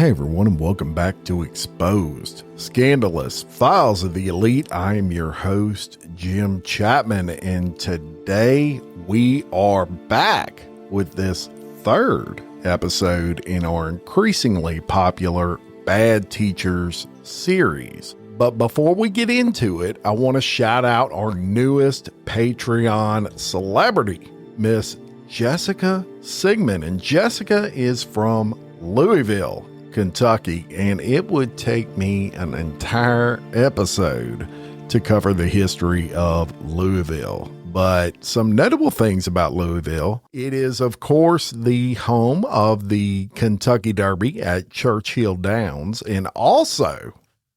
Hey everyone, and welcome back to Exposed, Scandalous Files of the Elite. I am your host, Jim Chapman, and today we are back with this third episode in our increasingly popular Bad Teachers series. But before we get into it, I want to shout out our newest Patreon celebrity, Miss Jessica Sigmund. And Jessica is from Louisville, Kentucky, and it would take me an entire episode to cover the history of Louisville. But some notable things about Louisville: it is, of course, the home of the Kentucky Derby at Churchill Downs, and also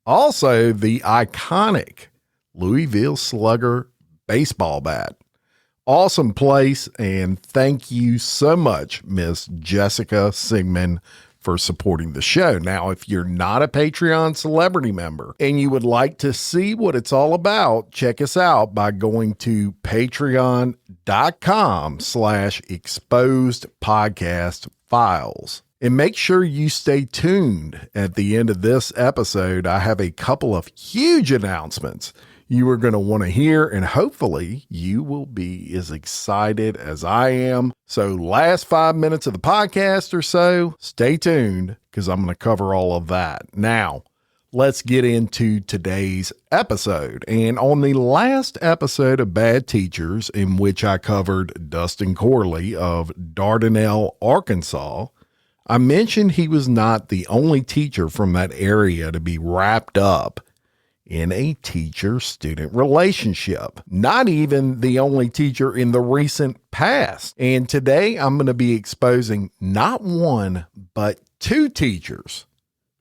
the iconic Louisville Slugger baseball bat. Awesome place, and thank you so much, Miss Jessica Sigmund, for supporting the show. Now, if you're not a Patreon celebrity member and you would like to see what it's all about, check us out by going to patreon.com/exposedpodcastfiles. And make sure you stay tuned. At the end of this episode, I have a couple of huge announcements you are going to want to hear, and hopefully you will be as excited as I am. So last 5 minutes of the podcast or so, stay tuned because I'm going to cover all of that. Now, let's get into today's episode. And on the last episode of Bad Teachers, in which I covered Dustin Corley of Dardanelle, Arkansas, I mentioned he was not the only teacher from that area to be wrapped up in a teacher-student relationship. Not even the only teacher in the recent past. And today I'm going to be exposing not one, but two teachers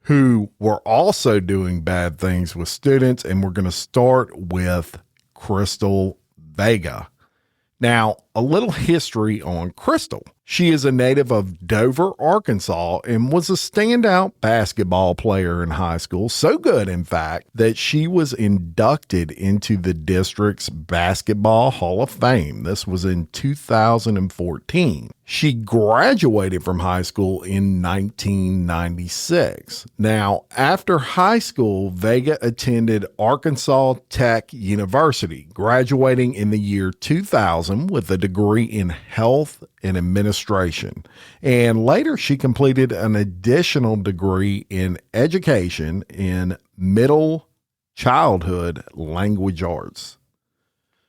who were also doing bad things with students. And we're going to start with Chrystal Vega. Now, a little history on Chrystal. She is a native of Dover, Arkansas, and was a standout basketball player in high school. So good, in fact, that she was inducted into the district's Basketball Hall of Fame. This was in 2014. She graduated from high school in 1996. Now, after high school, Vega attended Arkansas Tech University, graduating in the year 2000 with a degree in health and administration. And later she completed an additional degree in education in middle childhood language arts.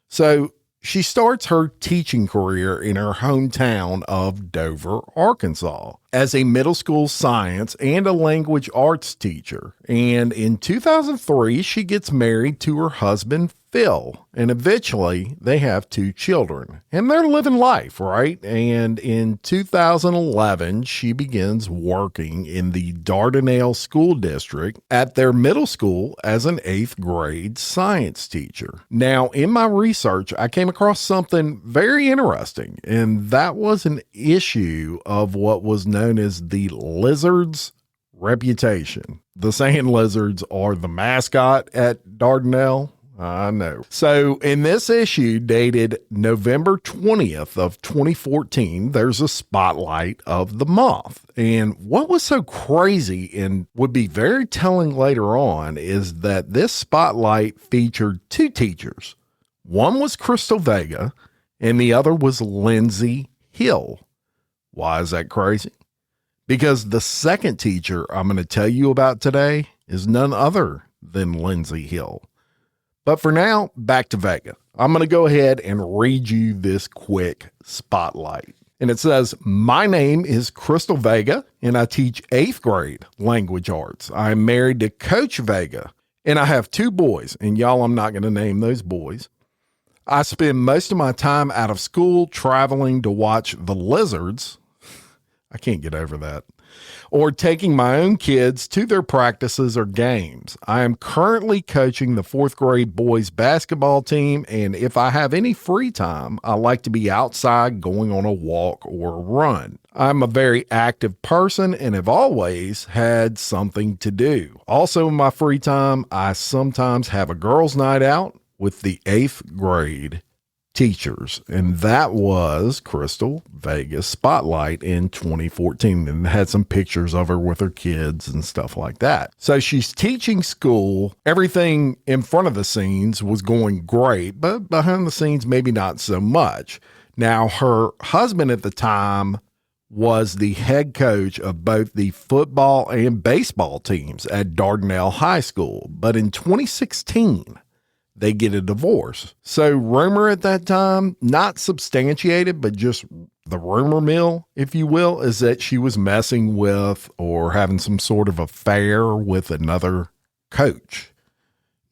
So she starts her teaching career in her hometown of Dover, Arkansas, as a middle school science and a language arts teacher. And in 2003, she gets married to her husband, Phil, and eventually they have two children, and they're living life, right? And in 2011, she begins working in the Dardanelle School District at their middle school as an 8th grade science teacher. Now, in my research, I came across something very interesting, and that was an issue of what was known as the lizard's reputation. The sand lizards are the mascot at Dardanelle. I know. So in this issue dated November 20th of 2014, there's a spotlight of the moth. And what was so crazy and would be very telling later on is that this spotlight featured two teachers. One was Chrystal Vega and the other was Lyndsey Hill. Why is that crazy? Because the second teacher I'm going to tell you about today is none other than Lyndsey Hill. But for now, back to Vega. I'm going to go ahead and read you this quick spotlight. And it says, "My name is Chrystal Vega, and I teach 8th grade language arts. I'm married to Coach Vega, and I have two boys. And y'all, I'm not going to name those boys. I spend most of my time out of school traveling to watch the lizards." I can't get over that. "Or taking my own kids to their practices or games. I am currently coaching the 4th grade boys basketball team, and if I have any free time, I like to be outside going on a walk or a run. I'm a very active person and have always had something to do. Also, in my free time, I sometimes have a girls' night out with the 8th grade teachers, and that was Chrystal Vega's spotlight in 2014, and had some pictures of her with her kids and stuff like that. So she's teaching school. Everything in front of the scenes was going great, but behind the scenes, maybe not so much. Now, her husband at the time was the head coach of both the football and baseball teams at Dardanelle High School, but in 2016, they get a divorce. So rumor at that time, not substantiated, but just the rumor mill, if you will, is that she was messing with or having some sort of affair with another coach.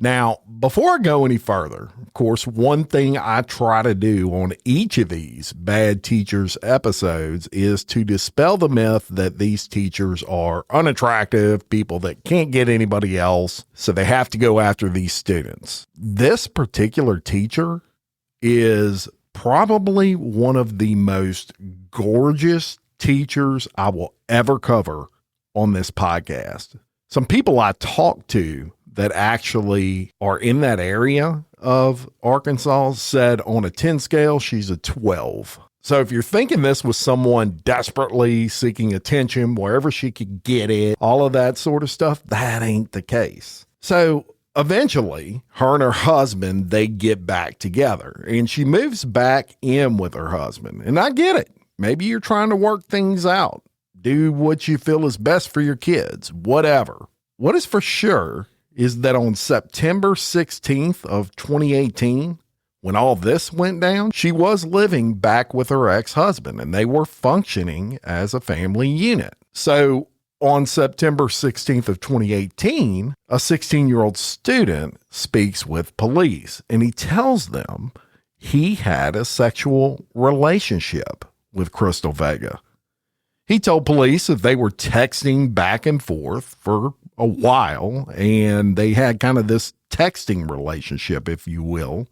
Now, before I go any further, of course, one thing I try to do on each of these Bad Teachers episodes is to dispel the myth that these teachers are unattractive, people that can't get anybody else, so they have to go after these students. This particular teacher is probably one of the most gorgeous teachers I will ever cover on this podcast. Some people I talk to that actually are in that area of Arkansas said on a 10 scale, she's a 12. So if you're thinking this was someone desperately seeking attention wherever she could get it, all of that sort of stuff, that ain't the case. So eventually, her and her husband, they get back together, and she moves back in with her husband. And I get it. Maybe you're trying to work things out. Do what you feel is best for your kids, whatever. What is for sure is that on September 16th of 2018, when all this went down, she was living back with her ex-husband, and they were functioning as a family unit. So on September 16th of 2018, a 16-year-old student speaks with police, and he tells them he had a sexual relationship with Chrystal Vega. He told police that they were texting back and forth for a while, and they had kind of this texting relationship, if you will,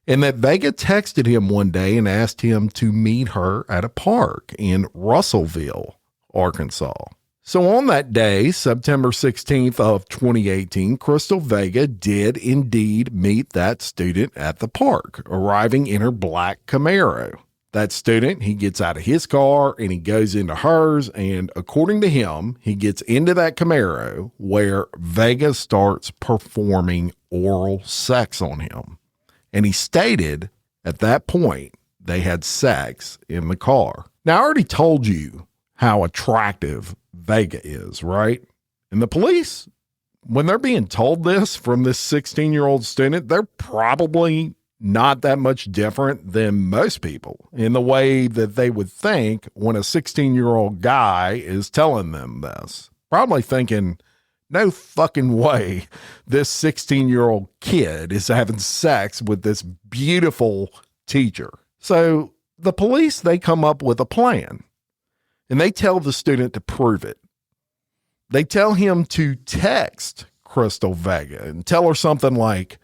and that Vega texted him one day and asked him to meet her at a park in Russellville, Arkansas. So on that day, September 16th of 2018, Chrystal Vega did indeed meet that student at the park, arriving in her black Camaro. That student, he gets out of his car and he goes into hers, and according to him, he gets into that Camaro where Vega starts performing oral sex on him. And he stated at that point they had sex in the car. Now, I already told you how attractive Vega is, right? And the police, when they're being told this from this 16-year-old student, they're probably not that much different than most people in the way that they would think when a 16-year-old guy is telling them this. Probably thinking, no fucking way this 16-year-old kid is having sex with this beautiful teacher. So the police, they come up with a plan, and they tell the student to prove it. They tell him to text Chrystal Vega and tell her something like,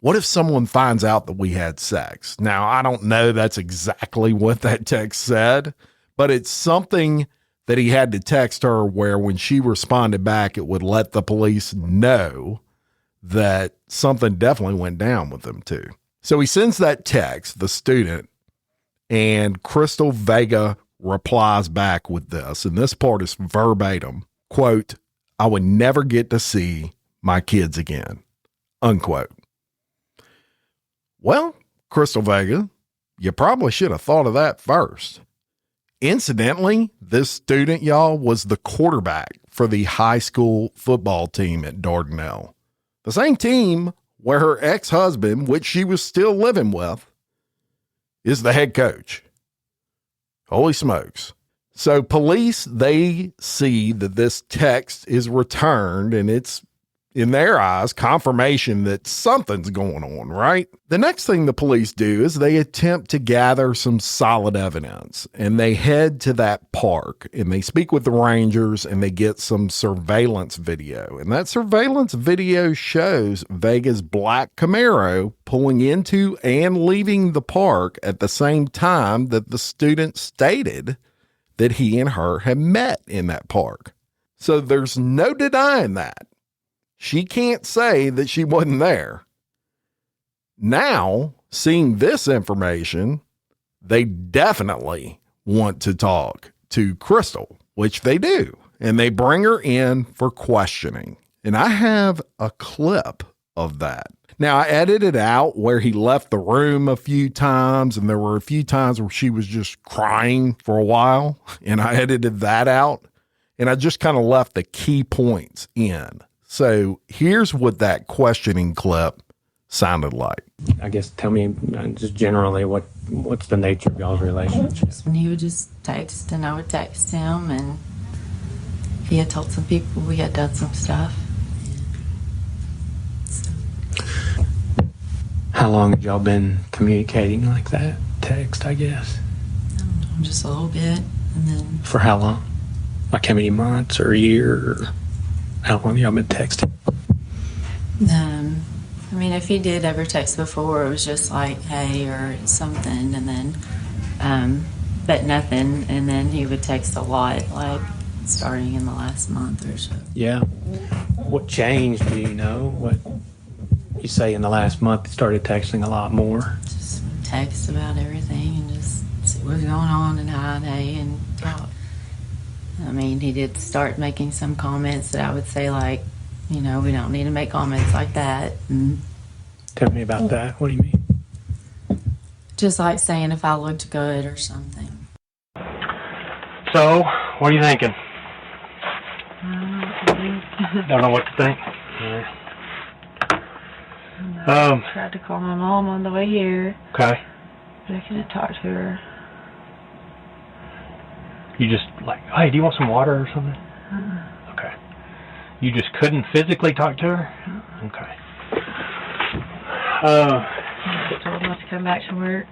what if someone finds out that we had sex? Now, I don't know that's exactly what that text said, but it's something that he had to text her where when she responded back, it would let the police know that something definitely went down with them too. So he sends that text, the student, and Chrystal Vega replies back with this, and this part is verbatim, quote, I would never get to see my kids again, unquote. Well, Chrystal Vega, you probably should have thought of that first. Incidentally, this student, y'all, was the quarterback for the high school football team at Dardanelle. The same team where her ex-husband, which she was still living with, is the head coach. Holy smokes. So police, they see that this text is returned, and it's, in their eyes, confirmation that something's going on, right? The next thing the police do is they attempt to gather some solid evidence, and they head to that park, and they speak with the rangers, and they get some surveillance video. And that surveillance video shows Vega's black Camaro pulling into and leaving the park at the same time that the student stated that he and her had met in that park. So there's no denying that. She can't say that she wasn't there. Now, Seeing this information, they definitely want to talk to Chrystal, which they do, and they bring her in for questioning. And I have a clip of that. Now, I edited out where he left the room a few times, and there were a few times where she was just crying for a while, and I edited that out, and I just kind of left the key points in. So here's what that questioning clip sounded like. I guess tell me just generally what's the nature of y'all's relationship? When he would just text, and I would text him, and he had told some people we had done some stuff. How long had y'all been communicating like that? Text, I guess. I don't know, just a little bit, and then. For how long? Like how many months or a year? Or how long y'all been texting? I mean, if he did ever text before, it was just like, hey, or something, and then, but nothing, and then he would text a lot, like starting in the last month or so. Yeah. What changed, do you know? What you say in the last month he started texting a lot more? Just text about everything and just see what's going on and hi and hey and talk. I mean, he did start making some comments that I would say, like, you know, we don't need to make comments like that. And tell me about that. What do you mean? just like saying if I looked good or something. So, what are you thinking? I don't know. Don't know what to think. Yeah. I tried to call my mom on the way here, Okay. but I couldn't talk to her. You just like, hey, do you want some water or something? Okay. You just couldn't physically talk to her? Okay. I was told not to come back to work.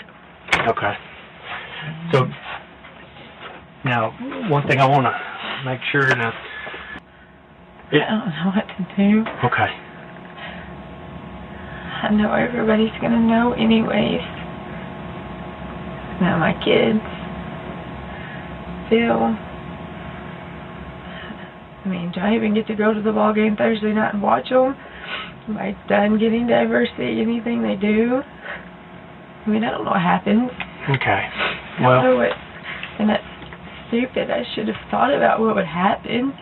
Okay. So, now, one thing I want to make sure now. I don't know what to do. Okay. I know everybody's going to know anyways. Now my kids, Phil. I mean, do I even get to go to the ball game Thursday night and watch them? Am I done getting to ever see anything they do? I mean, I don't know what happens. Okay. I don't know what, and that's stupid. I should have thought about what would happen.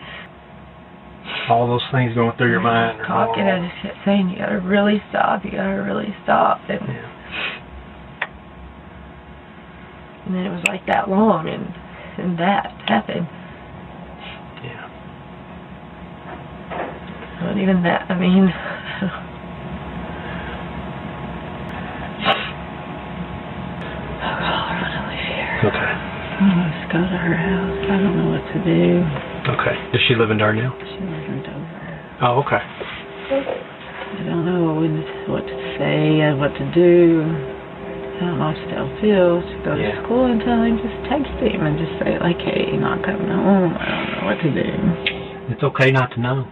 All those things going through your mind. Talking, I just kept saying, you gotta really stop, you gotta really stop. And, Yeah. and then it was like that long, and that happened. Yeah. Not even that, I mean, oh God, I wanna leave here. Okay. Let's go to her house. I don't know what to do. Okay. Does she live in Darnell? She lives in Dover. Oh, okay. I don't know what to say and what to do. I don't know what to tell Phil to go to school and tell him, just text him and just say, like, hey, not coming home. I don't know what to do. It's okay not to know.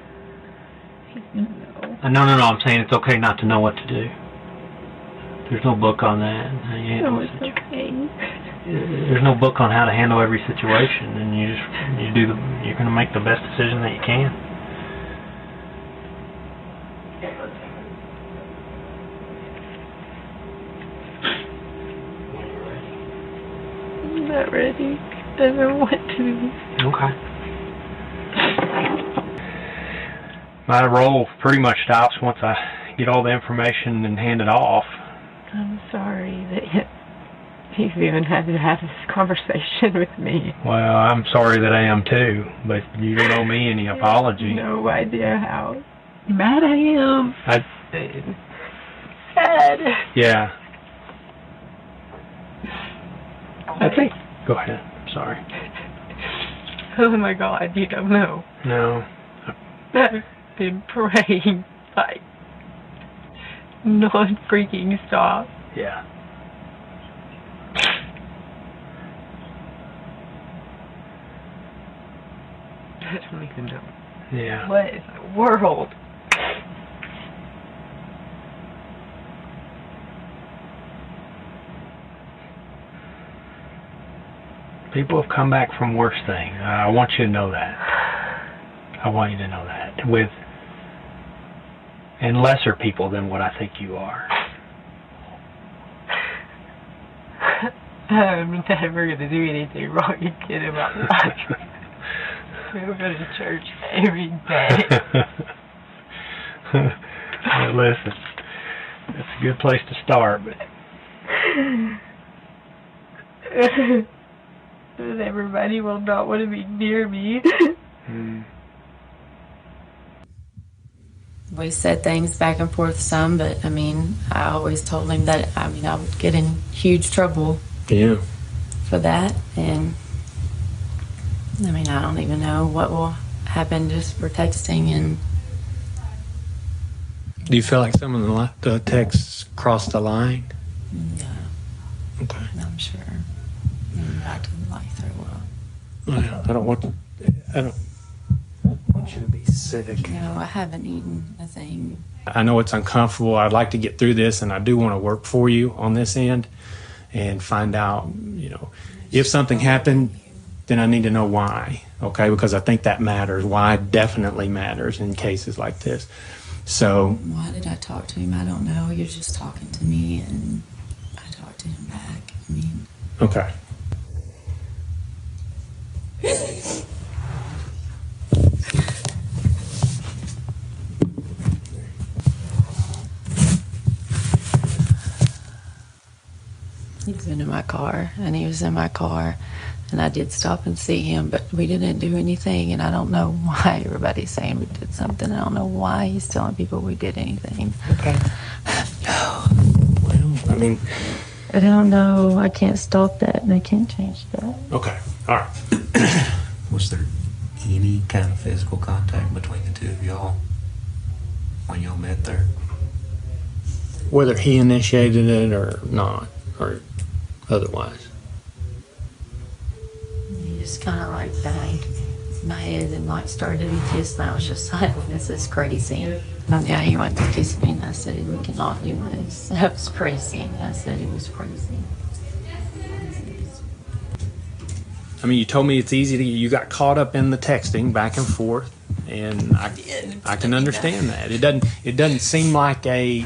He's gonna know. No, I'm saying it's okay not to know what to do. There's no book on that. No, it's okay. There's no book on how to handle every situation, and you're going to make the best decision that you can. I'm not ready. I don't know what to do. Okay. My role pretty much stops once I get all the information and hand it off. I'm sorry that he's even had to have this conversation with me. Well, I'm sorry that I am too, but you don't owe me any apology. No idea how mad I am. Sad. Yeah. I think. Go ahead. I'm sorry. Oh my God, you don't know. No. I've been praying like non-freaking stop. Yeah. I don't even know. Yeah. What in the world? People have come back from worse things. I want you to know that. I want you to know that. And lesser people than what I think you are. I'm never going to do anything wrong again in my life. We go to church every day. Well, listen, that's a good place to start, but And everybody will not want to be near me. We said things back and forth some, but I mean, I always told him that I would get in huge trouble yeah. for that, and I mean, I don't even know what will happen just for texting. And Do you feel like some of the texts crossed the line? yeah, Okay. I'm sure. And I didn't like her well. Well, I don't want you to be sick. No, I haven't eaten a thing. I know it's uncomfortable. I'd like to get through this, and I do want to work for you on this end and find out, if something happened, then I need to know why, okay? Because I think that matters. Why definitely matters in cases like this. So, Why did I talk to him? I don't know. You're just talking to me, and I talked to him back. I mean, okay. he's been in my car, and he was in my car, and I did stop and see him, but we didn't do anything, and I don't know why everybody's saying we did something. I don't know why he's telling people we did anything. Okay. Well, I mean... I don't know. I can't stop that, and I can't change that. Okay, all right. Was there any kind of physical contact between the two of y'all when y'all met there? Whether he initiated it or not, or otherwise. He just kind of like banged my head and like started to kiss, and I was just like, this is crazy. And yeah, he went to kiss me, and I said, we cannot do this. That was crazy. I said it was crazy. I mean, you told me it's easy to, you got caught up in the texting back and forth, and I can understand that. It doesn't seem like a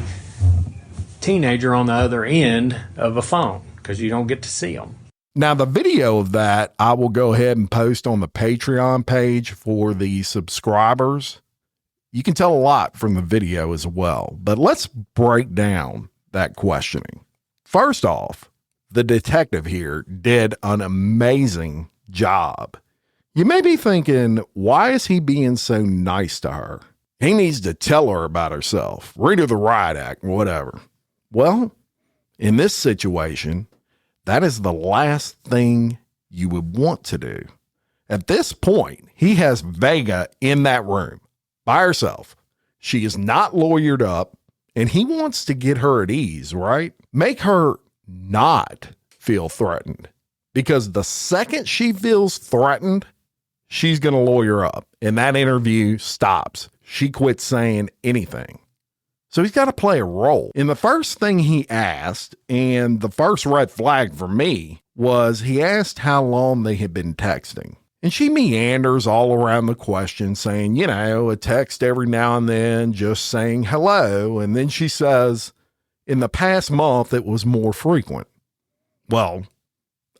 teenager on the other end of a phone, because you don't get to see them. Now, the video of that, I will go ahead and post on the Patreon page for the subscribers. You can tell a lot from the video as well, but let's break down that questioning. First off, the detective here did an amazing job. You may be thinking, why is he being so nice to her? He needs to tell her about herself, read her the riot act, whatever. Well, in this situation, that is the last thing you would want to do. At this point, he has Vega in that room by herself. She is not lawyered up, and he wants to get her at ease, right? Make her not feel threatened, because the second she feels threatened, she's going to lawyer up, and that interview stops. She quits saying anything. So he's got to play a role. And the first thing he asked, and the first red flag for me, was he asked how long they had been texting. And she meanders all around the question, saying, a text every now and then, just saying hello. And then she says, in the past month, it was more frequent. Well,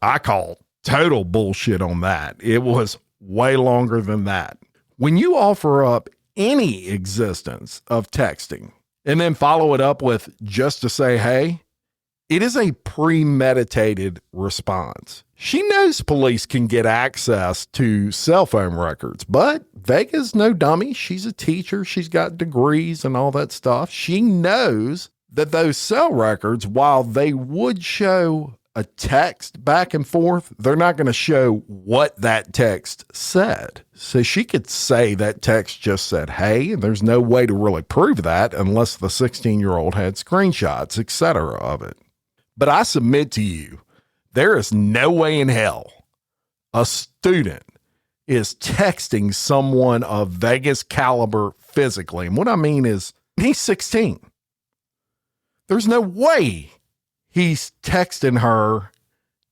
I call total bullshit on that. It was way longer than that. When you offer up any existence of texting and then follow it up with just to say, hey, it is a premeditated response. She knows police can get access to cell phone records, but Vega's no dummy. She's a teacher. She's got degrees and all that stuff. She knows that those cell records, while they would show a text back and forth, they're not going to show what that text said. So she could say that text just said, hey, and there's no way to really prove that unless the 16-year-old had screenshots, etc. of it. But I submit to you, there is no way in hell a student is texting someone of Vega's caliber physically. And what I mean is, he's 16. There's no way he's texting her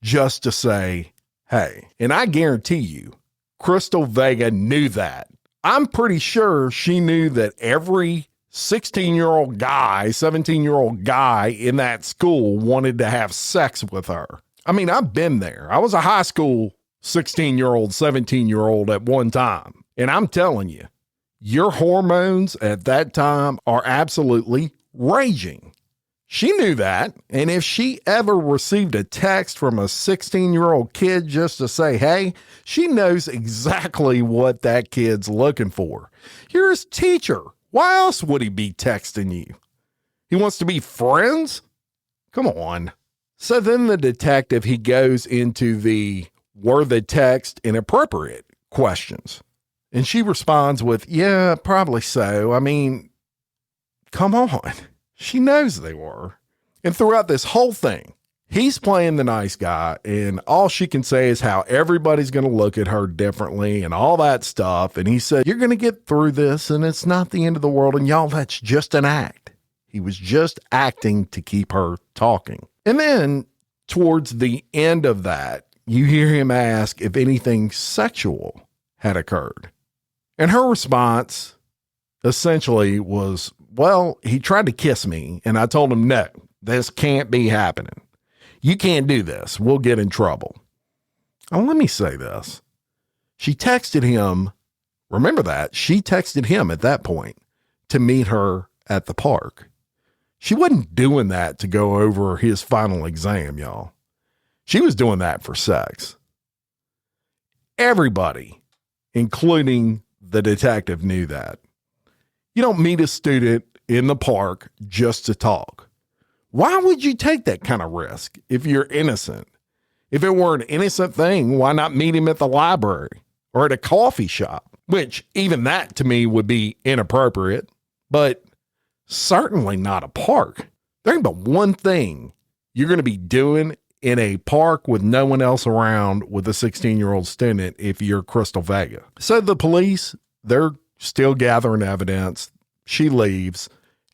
just to say, hey. And I guarantee you, Chrystal Vega knew that. I'm pretty sure she knew that every 16-year-old guy, 17-year-old guy in that school wanted to have sex with her. I mean, I've been there. I was a high school 16-year-old, 17-year-old at one time. And I'm telling you, your hormones at that time are absolutely raging. She knew that. And if she ever received a text from a 16-year-old kid just to say, hey, she knows exactly what that kid's looking for. You're his teacher. Why else would he be texting you? He wants to be friends? Come on. So then the detective, he goes into were the text inappropriate questions. And she responds with, yeah, probably so. I mean, come on. She knows they were. And throughout this whole thing, he's playing the nice guy, and all she can say is how everybody's going to look at her differently and all that stuff. And he said, you're going to get through this, and it's not the end of the world. And y'all, that's just an act. He was just acting to keep her talking. And then towards the end of that, you hear him ask if anything sexual had occurred. And her response essentially was, well, he tried to kiss me, and I told him, no, this can't be happening. You can't do this. We'll get in trouble. Oh, let me say this. She texted him. Remember that. She texted him at that point to meet her at the park. She wasn't doing that to go over his final exam, y'all. She was doing that for sex. Everybody, including the detective, knew that. You don't meet a student in the park just to talk. Why would you take that kind of risk if you're innocent? If it were an innocent thing, why not meet him at the library or at a coffee shop? Which even that to me would be inappropriate, but certainly not a park. There ain't but one thing you're going to be doing in a park with no one else around with a 16-year-old student if you're Chrystal Vega. So the police, they're still gathering evidence. She leaves,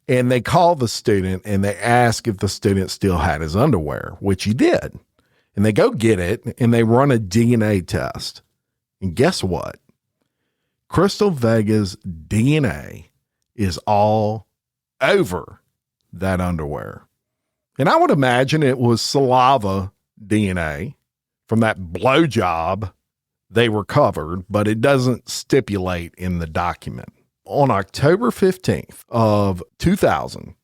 and they call the student, and they ask if the student still had his underwear, which he did. And they go get it, and they run a DNA test. And guess what? Chrystal Vega's DNA is all over that underwear. And I would imagine it was saliva DNA from that blowjob they recovered, but it doesn't stipulate in the document. On October 15th of 2000,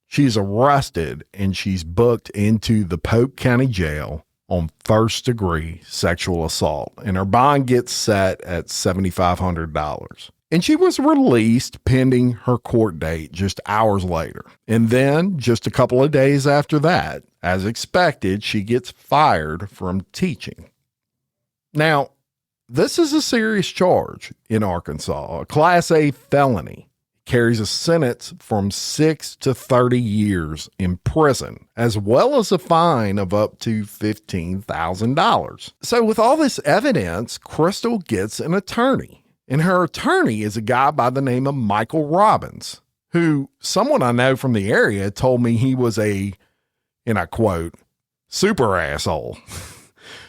she's arrested and she's booked into the Polk County Jail on first-degree sexual assault, and her bond gets set at $7,500. And she was released pending her court date just hours later. And then, just a couple of days after that, as expected, she gets fired from teaching. Now, this is a serious charge in Arkansas, a Class A felony. Carries a sentence from 6 to 30 years in prison, as well as a fine of up to $15,000. So with all this evidence, Chrystal gets an attorney. And her attorney is a guy by the name of Michael Robbins, who someone I know from the area told me he was a, and I quote, super asshole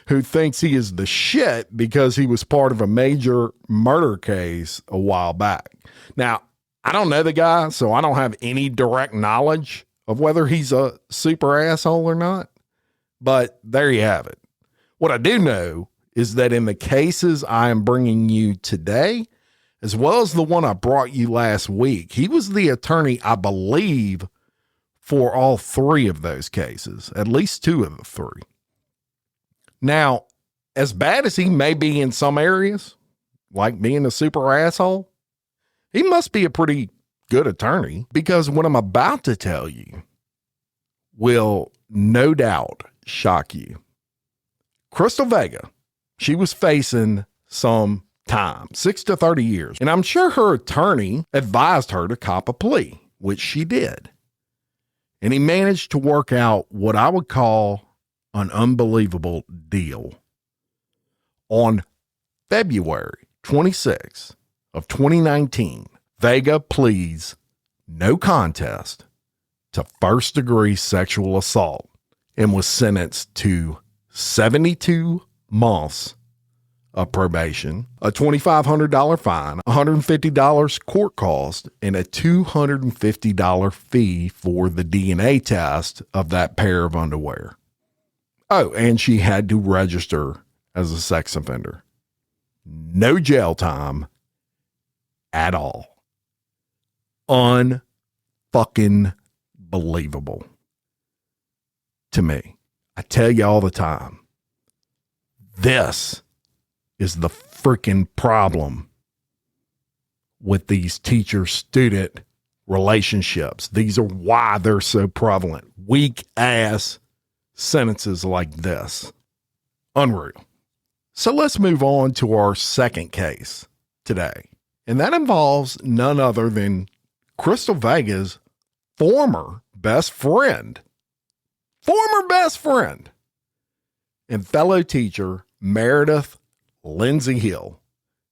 who thinks he is the shit because he was part of a major murder case a while back. Now, I don't know the guy, so I don't have any direct knowledge of whether he's a super asshole or not, but there you have it. What I do know is that in the cases I am bringing you today, as well as the one I brought you last week, he was the attorney, I believe, for all three of those cases, at least two of the three. Now, as bad as he may be in some areas, like being a super asshole, he must be a pretty good attorney, because what I'm about to tell you will no doubt shock you. Chrystal Vega, she was facing some time, 6 to 30 years. And I'm sure her attorney advised her to cop a plea, which she did. And he managed to work out what I would call an unbelievable deal. On February 26th of 2019, Vega pleads no contest to first-degree sexual assault and was sentenced to 72 months of probation, a $2,500 fine, $150 court cost, and a $250 fee for the DNA test of that pair of underwear. Oh, and she had to register as a sex offender. No jail time at all. Unfucking believable to me. I tell you all the time, this is the freaking problem with these teacher-student relationships. These are why they're so prevalent. Weak ass sentences like this. Unreal. So let's move on to our second case today. And that involves none other than Chrystal Vega's former best friend and fellow teacher, Meredith Lyndsey Hill,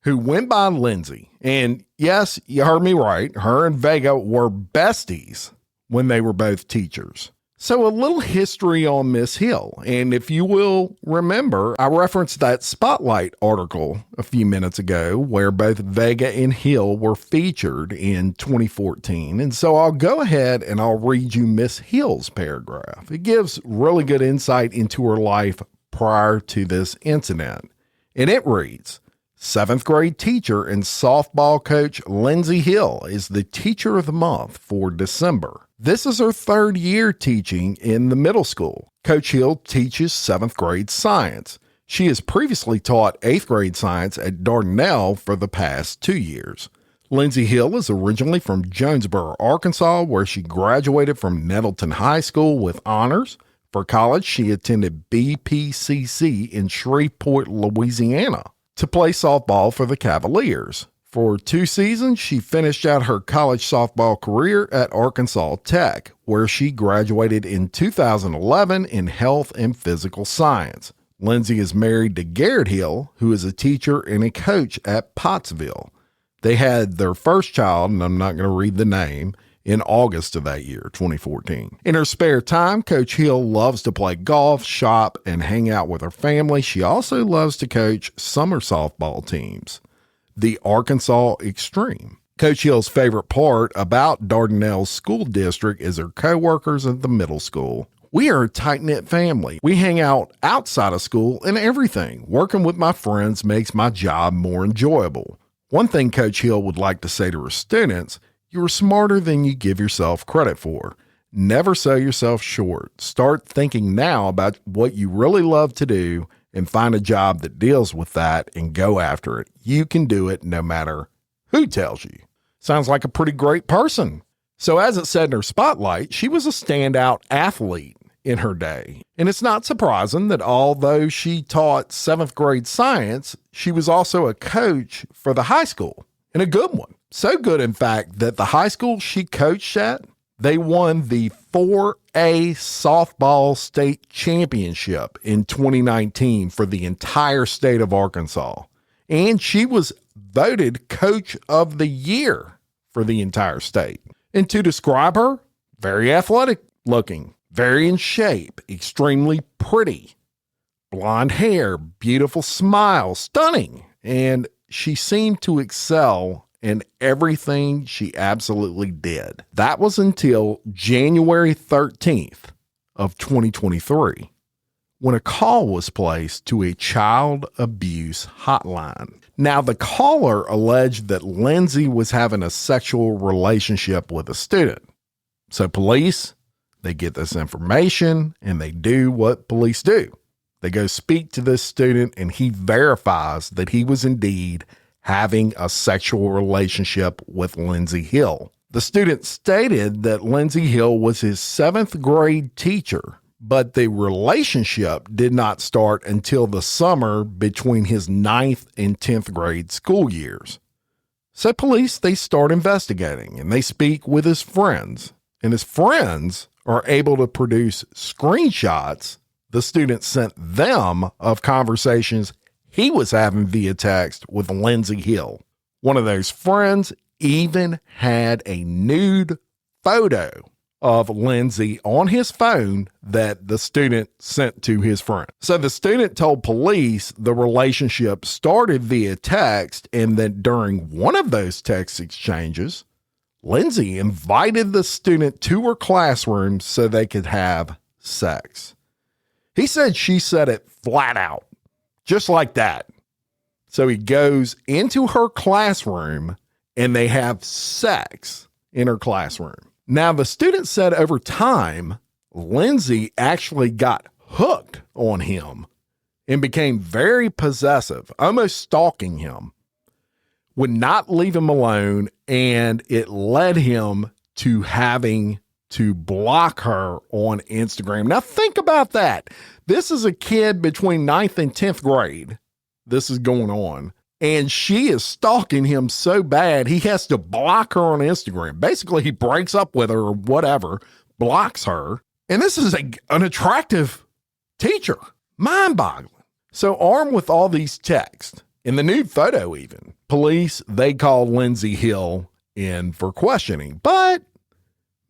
who went by Lindsay. And yes, you heard me right. Her and Vega were besties when they were both teachers. So a little history on Miss Hill. And if you will remember, I referenced that Spotlight article a few minutes ago where both Vega and Hill were featured in 2014. And so I'll go ahead and I'll read you Miss Hill's paragraph. It gives really good insight into her life prior to this incident. And it reads, 7th grade teacher and softball coach Lyndsey Hill is the Teacher of the Month for December. This is her 3rd year teaching in the middle school. Coach Hill teaches 7th grade science. She has previously taught 8th grade science at Dardanelle for the past 2 years. Lyndsey Hill is originally from Jonesboro, Arkansas, where she graduated from Nettleton High School with honors. For college, she attended BPCC in Shreveport, Louisiana, to play softball for the Cavaliers. For 2 seasons, she finished out her college softball career at Arkansas Tech, where she graduated in 2011 in health and physical science. Lindsay is married to Garrett Hill, who is a teacher and a coach at Pottsville. They had their first child, and I'm not going to read the name, in August of that year, 2014. In her spare time, Coach Hill loves to play golf, shop, and hang out with her family. She also loves to coach summer softball teams, the Arkansas Extreme. Coach Hill's favorite part about Dardanelle's school district is her coworkers at the middle school. We are a tight-knit family. We hang out outside of school and everything. Working with my friends makes my job more enjoyable. One thing Coach Hill would like to say to her students, you are smarter than you give yourself credit for. Never sell yourself short. Start thinking now about what you really love to do and find a job that deals with that and go after it. You can do it no matter who tells you. Sounds like a pretty great person. So as it said in her spotlight, she was a standout athlete in her day. And it's not surprising that although she taught 7th grade science, she was also a coach for the high school, and a good one. So good, in fact, that the high school she coached at, they won the 4A softball state championship in 2019 for the entire state of Arkansas. And she was voted Coach of the Year for the entire state. And to describe her, very athletic looking, very in shape, extremely pretty, blonde hair, beautiful smile, stunning. And she seemed to excel in everything she absolutely did. That was until January 13th of 2023, when a call was placed to a child abuse hotline. Now, the caller alleged that Lindsay was having a sexual relationship with a student. So police, they get this information and they do what police do. They go speak to this student and he verifies that he was indeed having a sexual relationship with Lyndsey Hill. The student stated that Lyndsey Hill was his 7th grade teacher, but the relationship did not start until the summer between his 9th and 10th grade school years. So police, they start investigating and they speak with his friends, and his friends are able to produce screenshots the student sent them of conversations he was having via text with Lyndsey Hill. One of those friends even had a nude photo of Lindsay on his phone that the student sent to his friend. So the student told police the relationship started via text, and that during one of those text exchanges, Lindsay invited the student to her classroom so they could have sex. He said she said it flat out, just like that. So he goes into her classroom and they have sex in her classroom. Now, the student said over time, Lindsay actually got hooked on him and became very possessive, almost stalking him, would not leave him alone, and it led him to having to block her on Instagram. Now, think about that. This is a kid between 9th and 10th grade. This is going on. And she is stalking him so bad, he has to block her on Instagram. Basically, he breaks up with her or whatever, blocks her. And this is an attractive teacher. Mind-boggling. So armed with all these texts, in the nude photo even, police, they called Lyndsey Hill in for questioning. But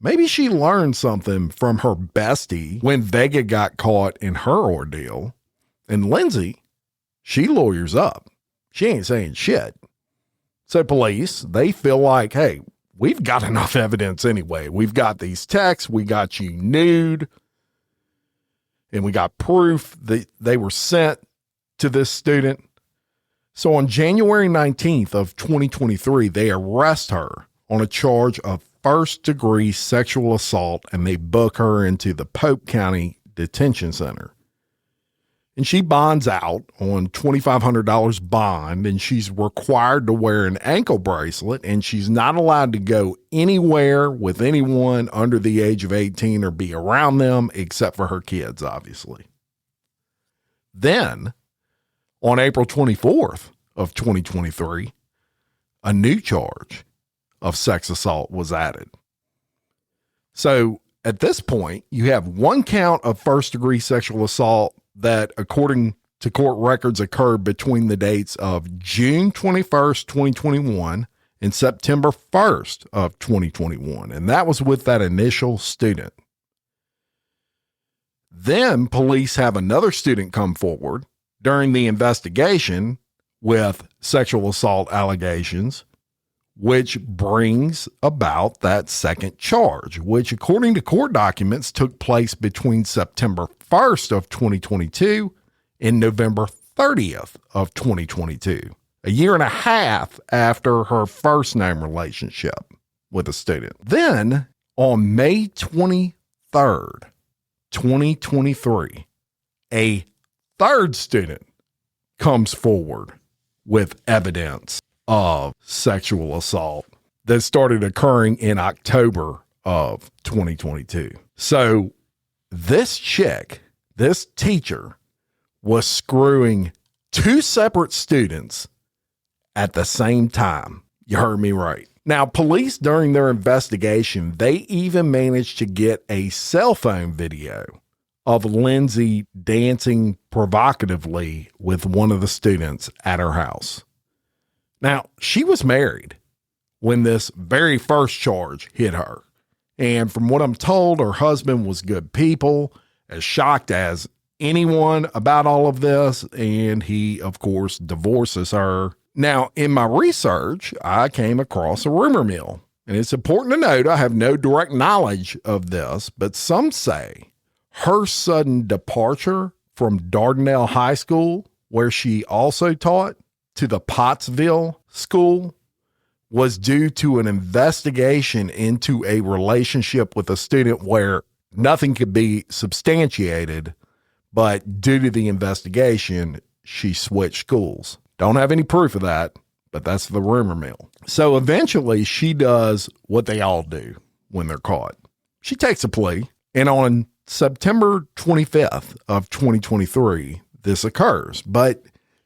maybe she learned something from her bestie when Vega got caught in her ordeal. And Lindsay, she lawyers up. She ain't saying shit. So police, they feel like, hey, we've got enough evidence anyway. We've got these texts. We got you nude. And we got proof that they were sent to this student. So on January 19th of 2023, they arrest her on a charge of first-degree sexual assault, and they book her into the Pope County Detention Center. And she bonds out on $2,500 bond, and she's required to wear an ankle bracelet, and she's not allowed to go anywhere with anyone under the age of 18 or be around them, except for her kids, obviously. Then, on April 24th of 2023, a new charge of sex assault was added. So at this point, you have one count of first-degree sexual assault that, according to court records, occurred between the dates of June 21st, 2021 and September 1st of 2021. And that was with that initial student. Then police have another student come forward during the investigation with sexual assault allegations, which brings about that second charge, which, according to court documents, took place between September 1st of 2022 and November 30th of 2022, a year and a half after her first name relationship with a student. Then on May 23rd, 2023, a third student comes forward with evidence of sexual assault that started occurring in October of 2022. So this chick, this teacher, was screwing two separate students at the same time. You heard me right. Now, police, during their investigation, they even managed to get a cell phone video of Lindsay dancing provocatively with one of the students at her house. Now, she was married when this very first charge hit her. And from what I'm told, her husband was good people, as shocked as anyone about all of this. And he, of course, divorces her. Now, in my research, I came across a rumor mill. And it's important to note, I have no direct knowledge of this, but some say her sudden departure from Dardanelle High School, where she also taught, to the Pottsville School was due to an investigation into a relationship with a student where nothing could be substantiated, but due to the investigation, she switched schools. Don't have any proof of that, but that's the rumor mill. So eventually she does what they all do when they're caught. She takes a plea, and on September 25th of 2023, this occurs, but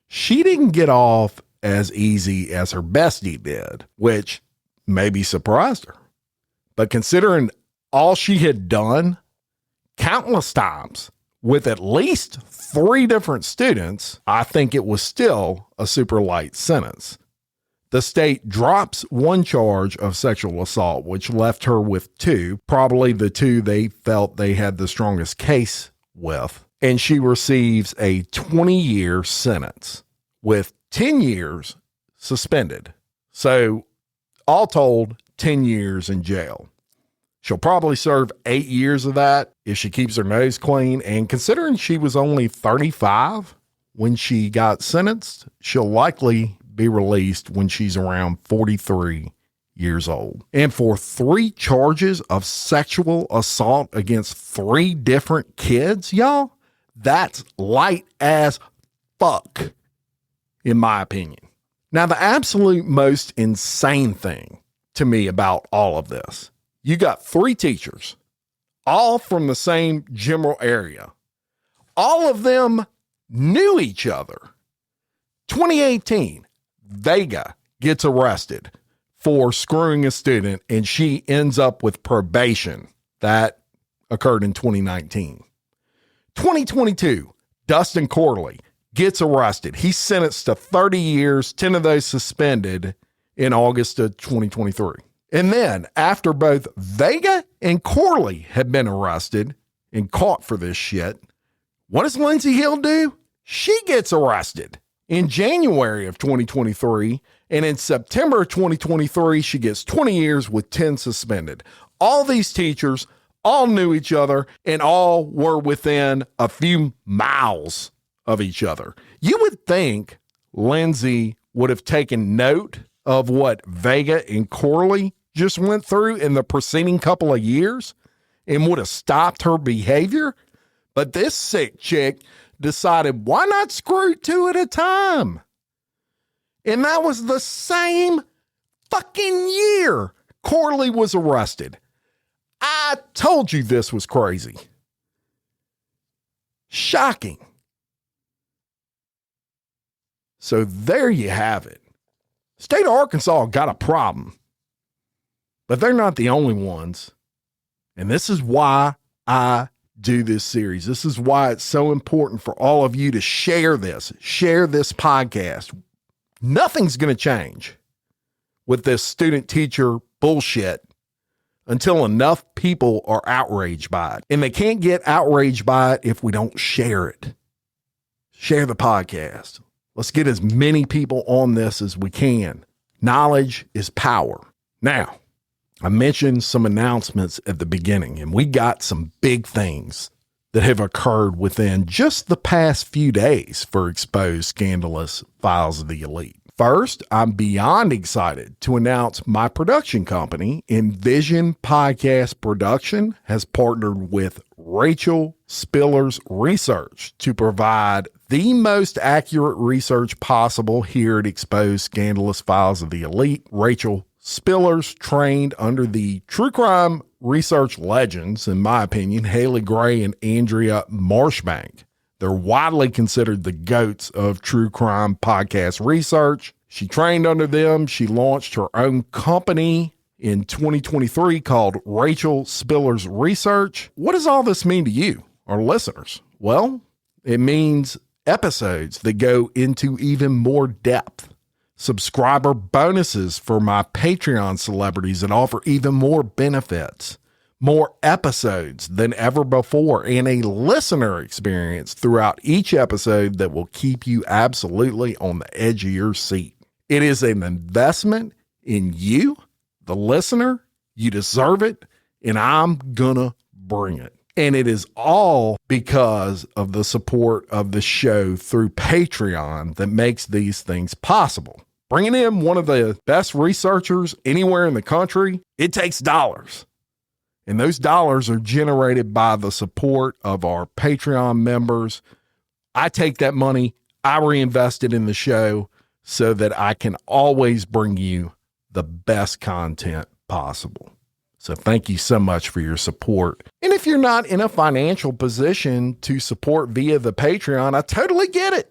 she didn't get off as easy as her bestie did, which maybe surprised her. But considering all she had done countless times with at least 3 different students, I think it was still a super light sentence. The state drops one charge of sexual assault, which left her with 2, probably the 2 they felt they had the strongest case with. And she receives a 20-year sentence with 10 years suspended. So all told, 10 years in jail. She'll probably serve 8 years of that if she keeps her nose clean. And considering she was only 35 when she got sentenced, she'll likely be released when she's around 43 years old. And for 3 charges of sexual assault against 3 different kids, y'all, that's light as fuck, in my opinion. Now, the absolute most insane thing to me about all of this, you got 3 teachers, all from the same general area. All of them knew each other. 2018, Vega gets arrested for screwing a student, and she ends up with probation. That occurred in 2019. 2022, Dustin Corley gets arrested. He's sentenced to 30 years, 10 of those suspended in August of 2023. And then after both Vega and Corley have been arrested and caught for this shit, what does Lyndsey Hill do? She gets arrested in January of 2023. And in September of 2023, she gets 20 years with 10 suspended. All these teachers all knew each other and all were within a few miles of each other. You would think Lindsay would have taken note of what Vega and Corley just went through in the preceding couple of years and would have stopped her behavior. But this sick chick decided, why not screw 2 at a time? And that was the same fucking year Corley was arrested. I told you this was crazy. Shocking. So there you have it. State of Arkansas got a problem, but they're not the only ones. And this is why I do this series. This is why it's so important for all of you to share this podcast. Nothing's going to change with this student-teacher bullshit until enough people are outraged by it. And they can't get outraged by it if we don't share it. Share the podcast. Let's get as many people on this as we can. Knowledge is power. Now, I mentioned some announcements at the beginning, and we got some big things that have occurred within just the past few days for Exposed Scandalous Files of the Elite. First, I'm beyond excited to announce my production company, Envision Podcast Production, has partnered with Rachel Spiller's Research to provide the most accurate research possible here at Exposed Scandalous Files of the Elite. Rachel Spiller's trained under the true crime research legends, in my opinion, Haley Gray and Andrea Marshbank. They're widely considered the GOATs of true crime podcast research. She trained under them. She launched her own company in 2023 called Rachel Spiller's Research. What does all this mean to you, our listeners? Well, it means episodes that go into even more depth, subscriber bonuses for my Patreon celebrities that offer even more benefits, more episodes than ever before, and a listener experience throughout each episode that will keep you absolutely on the edge of your seat. It is an investment in you, the listener. You deserve it, and I'm gonna bring it. And it is all because of the support of the show through Patreon that makes these things possible. Bringing in one of the best researchers anywhere in the country, it takes dollars. And those dollars are generated by the support of our Patreon members. I take that money, I reinvest it in the show so that I can always bring you the best content possible. So thank you so much for your support. And if you're not in a financial position to support via the Patreon, I totally get it.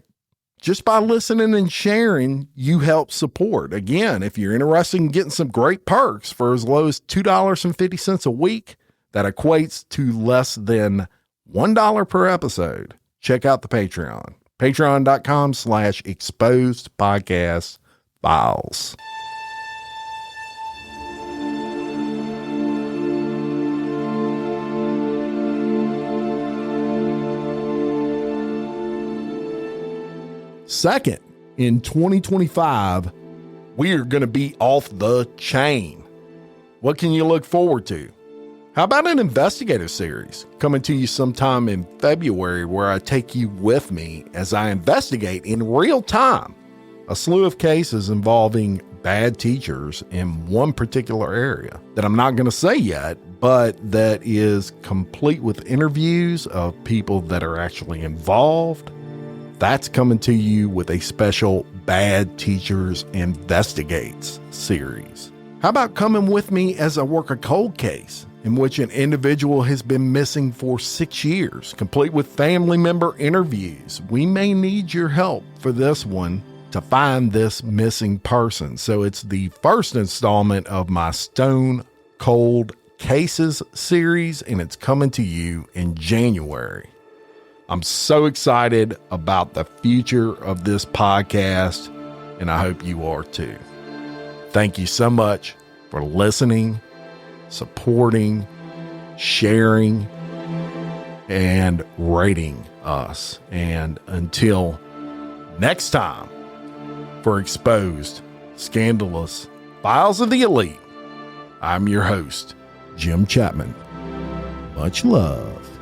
Just by listening and sharing, you help support. Again, if you're interested in getting some great perks for as low as $2.50 a week, that equates to less than $1 per episode. Check out the Patreon. Patreon.com/exposedpodcastfiles. Second, in 2025, we are going to be off the chain. What can you look forward to? How about an investigative series coming to you sometime in February where I take you with me as I investigate in real time a slew of cases involving bad teachers in one particular area that I'm not going to say yet, but that is complete with interviews of people that are actually involved. That's coming to you with a special Bad Teachers Investigates series. How about coming with me as I work a cold case in which an individual has been missing for 6 years, complete with family member interviews? We may need your help for this one to find this missing person. So it's the first installment of my Stone Cold Cases series, and it's coming to you in January. I'm so excited about the future of this podcast, and I hope you are too. Thank you so much for listening, supporting, sharing, and rating us. And until next time, for Exposed Scandalous Files of the Elite, I'm your host, Jim Chapman. Much love.